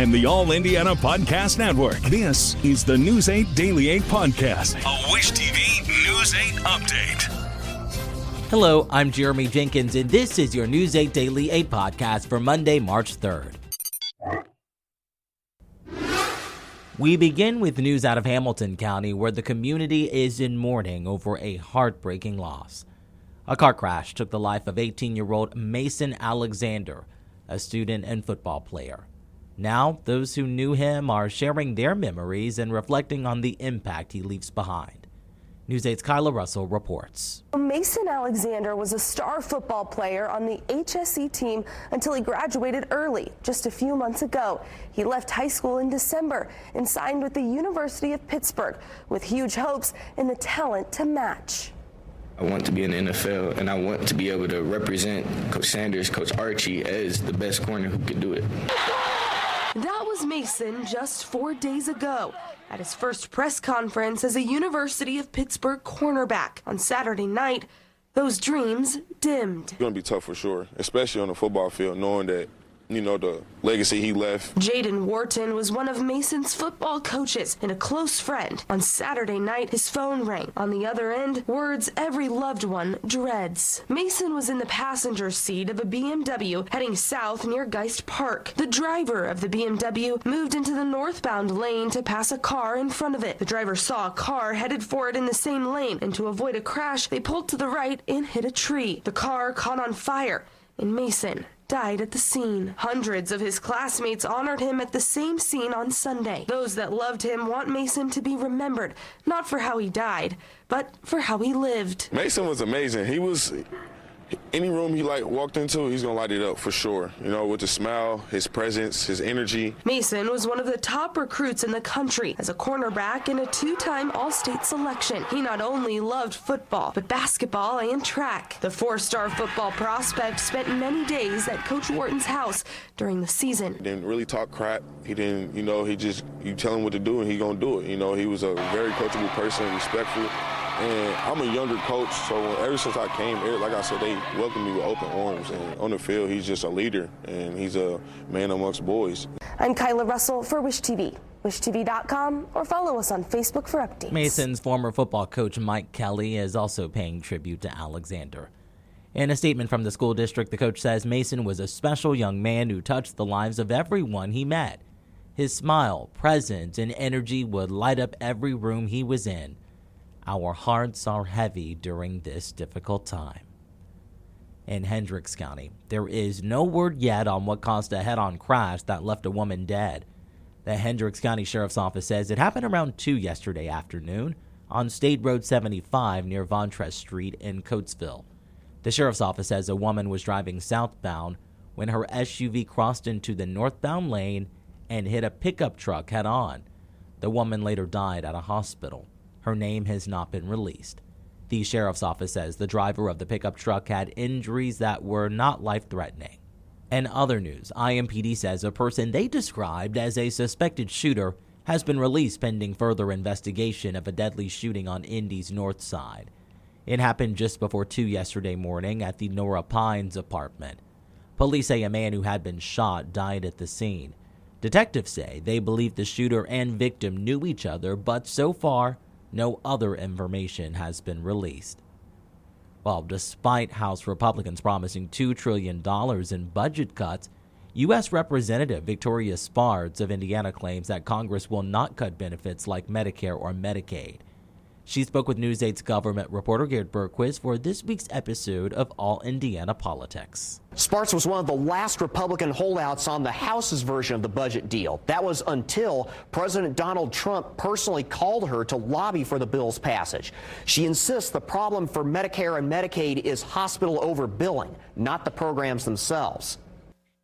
and the All Indiana Podcast Network. This is the News 8 Daily 8 Podcast, a Wish TV News 8 update. Hello, I'm Jeremy Jenkins, and this is your News 8 Daily 8 Podcast for Monday, March 3rd. We begin with news out of Hamilton County, where the community is in mourning over a heartbreaking loss. A car crash took the life of 18-year-old Mason Alexander, a student and football player. Now, those who knew him are sharing their memories and reflecting on the impact he leaves behind. News 8's Kyla Russell reports. Mason Alexander was a star football player on the HSE team until he graduated early, just a few months ago. He left high school in December and signed with the University of Pittsburgh with huge hopes and the talent to match. I want to be in the NFL, and I want to be able to represent Coach Sanders, Coach Archie as the best corner who could do it. That was Mason just 4 days ago at his first press conference as a University of Pittsburgh cornerback. On Saturday night, those dreams dimmed. It's going to be tough for sure, especially on the football field, knowing that, the legacy he left. Jaden Wharton was one of Mason's football coaches and a close friend. On Saturday night, his phone rang. On the other end, words every loved one dreads. Mason was in the passenger seat of a BMW heading south near Geist Park. The driver of the BMW moved into the northbound lane to pass a car in front of it. The driver saw a car headed for it in the same lane, and to avoid a crash, they pulled to the right and hit a tree. The car caught on fire, and Mason died at the scene. Hundreds of his classmates honored him at the same scene on Sunday. Those that loved him want Mason to be remembered, not for how he died, but for how he lived. Mason was amazing. He was, any room he walked into, he's going to light it up for sure. With his smile, his presence, his energy. Mason was one of the top recruits in the country as a cornerback and a two-time All-State selection. He not only loved football, but basketball and track. The four-star football prospect spent many days at Coach Wharton's house during the season. He didn't really talk crap. He didn't, you tell him what to do and he's going to do it. He was a very coachable person, respectful. And I'm a younger coach, so ever since I came here, like I said, they welcomed me with open arms. And on the field, he's just a leader, and he's a man amongst boys. I'm Kyla Russell for Wish TV. WishTV.com, or follow us on Facebook for updates. Mason's former football coach Mike Kelly is also paying tribute to Alexander. In a statement from the school district, the coach says Mason was a special young man who touched the lives of everyone he met. His smile, presence, and energy would light up every room he was in. Our hearts are heavy during this difficult time. In Hendricks County, there is no word yet on what caused a head-on crash that left a woman dead. The Hendricks County Sheriff's Office says it happened around 2 yesterday afternoon on State Road 75 near Vontress Street in Coatesville. The Sheriff's Office says a woman was driving southbound when her SUV crossed into the northbound lane and hit a pickup truck head-on. The woman later died at a hospital. Her name has not been released. The Sheriff's Office says the driver of the pickup truck had injuries that were not life-threatening. In other news, IMPD says a person they described as a suspected shooter has been released pending further investigation of a deadly shooting on Indy's north side. It happened just before 2 yesterday morning at the Nora Pines apartment. Police say a man who had been shot died at the scene. Detectives say they believe the shooter and victim knew each other, but so far, no other information has been released. Well, despite House Republicans promising $2 trillion in budget cuts, U.S. Representative Victoria Spartz of Indiana claims that Congress will not cut benefits like Medicare or Medicaid. She spoke with News 8's government reporter Garrett Berquist for this week's episode of All Indiana Politics. Spartz was one of the last Republican holdouts on the House's version of the budget deal. That was until President Donald Trump personally called her to lobby for the bill's passage. She insists the problem for Medicare and Medicaid is hospital overbilling, not the programs themselves.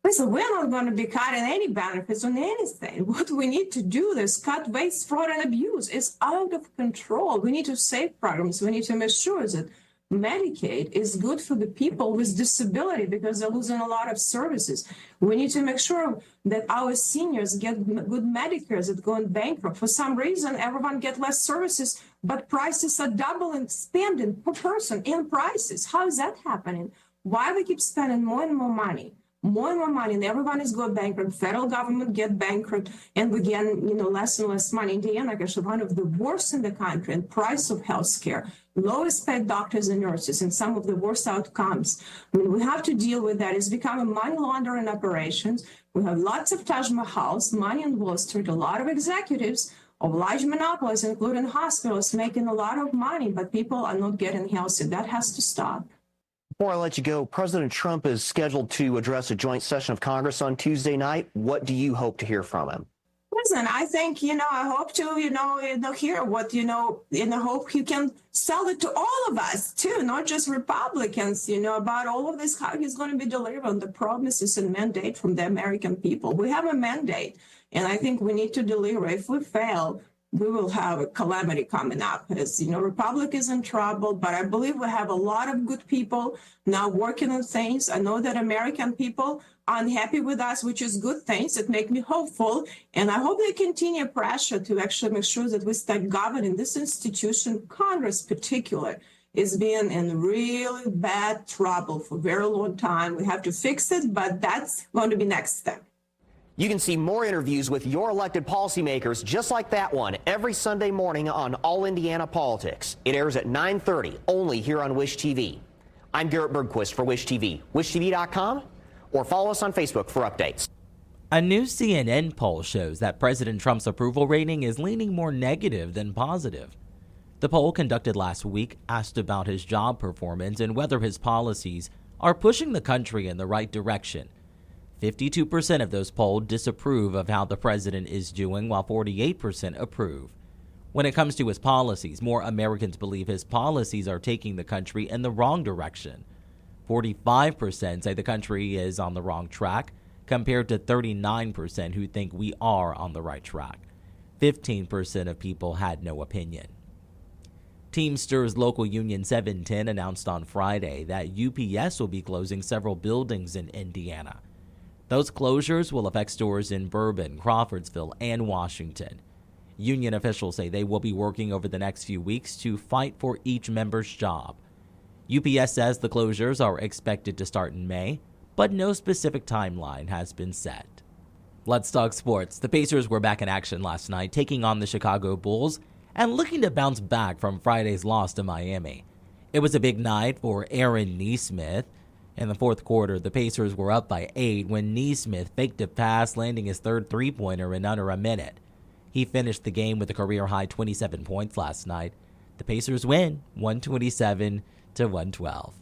Listen, we're not going to be cutting any benefits on anything. What we need to do is cut waste, fraud, and abuse. It's out of control. We need to save programs. We need to make sure that Medicaid is good for the people with disability because they're losing a lot of services. We need to make sure that our seniors get good Medicare that going bankrupt. For some reason, everyone gets less services, but prices are doubling, spending per person in prices. How is that happening? Why we keep spending more and more money more and more money, and everyone is going bankrupt. Federal government get bankrupt, and we get, less and less money. Indiana is actually one of the worst in the country in price of healthcare, lowest paid doctors and nurses, and some of the worst outcomes. We have to deal with that. It's becoming money laundering operations. We have lots of Taj Mahals, money in Wall Street, a lot of executives of large monopolies, including hospitals, making a lot of money, but people are not getting healthy. That has to stop. Before I let you go, President Trump is scheduled to address a joint session of Congress on Tuesday night. What do you hope to hear from him? Listen, I think, I hope to, hear what, and I hope he can sell it to all of us, too, not just Republicans, about all of this, how he's going to be delivering the promises and mandate from the American people. We have a mandate, and I think we need to deliver. If we fail, we will have a calamity coming up. As Republic is in trouble, but I believe we have a lot of good people now working on things. I know that American people are unhappy with us, which is good things. It makes me hopeful. And I hope they continue pressure to actually make sure that we start governing this institution. Congress particular is being in really bad trouble for a very long time. We have to fix it, but that's going to be next step. You can see more interviews with your elected policymakers just like that one every Sunday morning on All Indiana Politics. It airs at 9:30 only here on Wish TV. I'm Garrett Bergquist for Wish TV, wishtv.com, or follow us on Facebook for updates. A new CNN poll shows that President Trump's approval rating is leaning more negative than positive. The poll, conducted last week, asked about his job performance and whether his policies are pushing the country in the right direction. 52% of those polled disapprove of how the president is doing, while 48% approve. When it comes to his policies, more Americans believe his policies are taking the country in the wrong direction. 45% say the country is on the wrong track, compared to 39% who think we are on the right track. 15% of people had no opinion. Teamsters Local Union 710 announced on Friday that UPS will be closing several buildings in Indiana. Those closures will affect stores in Bourbon, Crawfordsville, and Washington. Union officials say they will be working over the next few weeks to fight for each member's job. UPS says the closures are expected to start in May, but no specific timeline has been set. Let's talk sports. The Pacers were back in action last night, taking on the Chicago Bulls and looking to bounce back from Friday's loss to Miami. It was a big night for Aaron Nesmith. In the fourth quarter, the Pacers were up by 8 when Nesmith faked a pass, landing his third three-pointer in under a minute. He finished the game with a career-high 27 points last night. The Pacers win 127-112.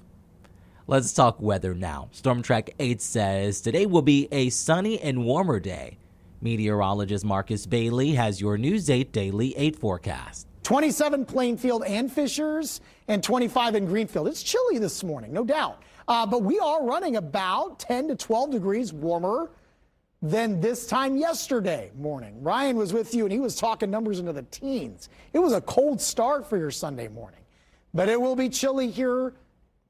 Let's talk weather now. Storm Track 8 says today will be a sunny and warmer day. Meteorologist Marcus Bailey has your News 8 Daily 8 forecast. 27 Plainfield and Fishers and 25 in Greenfield. It's chilly this morning, no doubt. But we are running about 10 to 12 degrees warmer than this time yesterday morning. Ryan was with you, and he was talking numbers into the teens. It was a cold start for your Sunday morning. But it will be chilly here,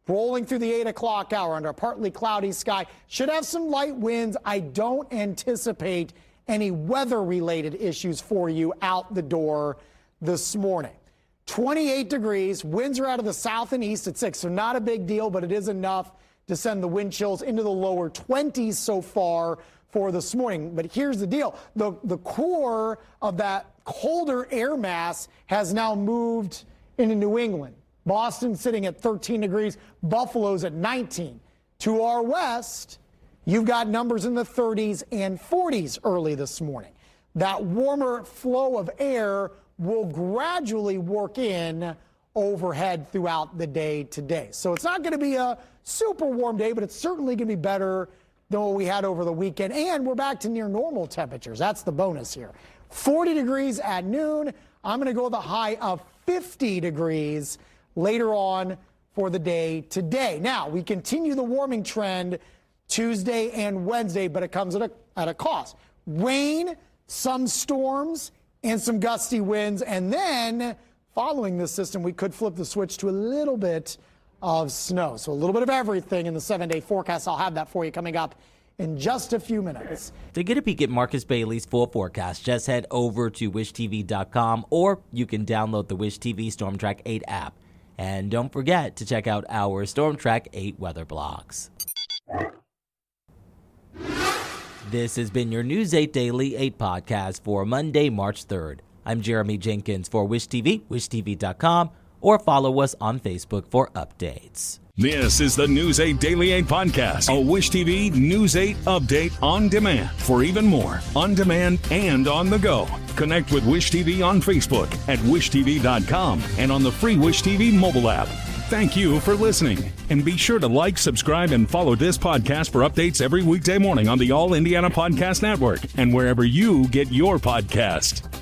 rolling through the 8 o'clock hour under a partly cloudy sky. Should have some light winds. I don't anticipate any weather-related issues for you out the door this morning. 28 degrees, winds are out of the south and east at 6, so not a big deal, but it is enough to send the wind chills into the lower 20s so far for this morning. But here's the deal. The core of that colder air mass has now moved into New England. Boston sitting at 13 degrees, Buffalo's at 19. To our west, you've got numbers in the 30s and 40s early this morning. That warmer flow of air will gradually work in overhead throughout the day today. So it's not going to be a super warm day, but it's certainly going to be better than what we had over the weekend. And we're back to near normal temperatures. That's the bonus here. 40 degrees at noon. I'm going to go with a high of 50 degrees later on for the day today. Now, we continue the warming trend Tuesday and Wednesday, but it comes at a cost. Rain, some storms, and some gusty winds. And then, following this system, we could flip the switch to a little bit of snow. So a little bit of everything in the 7-day forecast. I'll have that for you coming up in just a few minutes. To get a peek at Marcus Bailey's full forecast, just head over to wishtv.com, or you can download the Wish TV Storm Track 8 app. And don't forget to check out our Storm Track 8 weather blogs. This has been your News 8 Daily 8 podcast for Monday, March 3rd. I'm Jeremy Jenkins for Wish TV, wishtv.com, or follow us on Facebook for updates. This is the News 8 Daily 8 podcast, a Wish TV News 8 update on demand. For even more, on demand and on the go, connect with Wish TV on Facebook at wishtv.com and on the free Wish TV mobile app. Thank you for listening, and be sure to like, subscribe, and follow this podcast for updates every weekday morning on the All Indiana Podcast Network and wherever you get your podcast.